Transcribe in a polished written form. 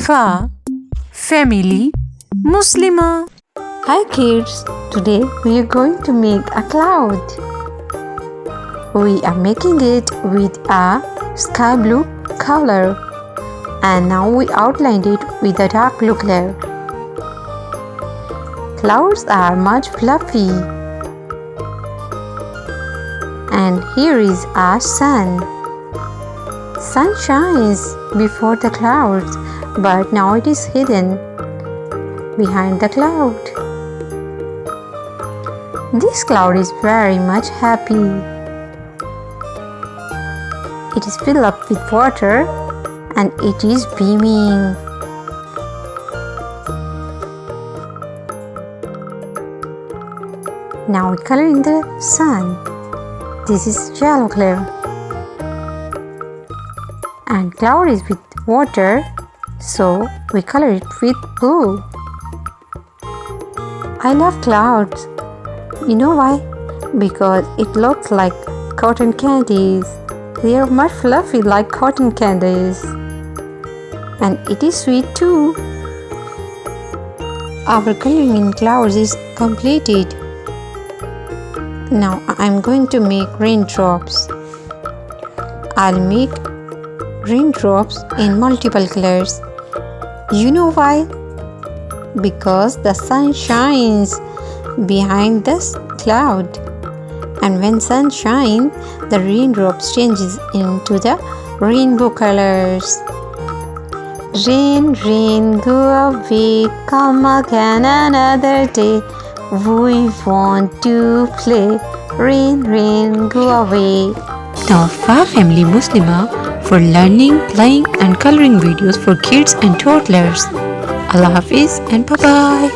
Fa Family Muslimah. Hi kids, today we are going to make a cloud. We are making it with a sky blue color and now we outlined it with a dark blue color. Clouds are much fluffy. And here is a sun. Sun shines before the clouds, but now it is hidden behind the cloud. This cloud is very much happy. It is filled up with water and it is beaming. Now we color in the sun. This is yellow color. And cloud is with water, so we color it with blue. I love clouds. You know why? Because it looks like cotton candies. They are much fluffy like cotton candies. And it is sweet too. Our coloring in clouds is completed. Now I am going to make raindrops. I'll make raindrops in multiple colors. You know why? Because the sun shines behind this cloud, and when sun shines, the raindrops changes into the rainbow colors. Rain, rain, go away, come again another day. We want to play. Rain, rain, go away. Now Fa Family Muslimah for learning, playing and coloring videos for kids and toddlers. Allah Hafiz and bye-bye.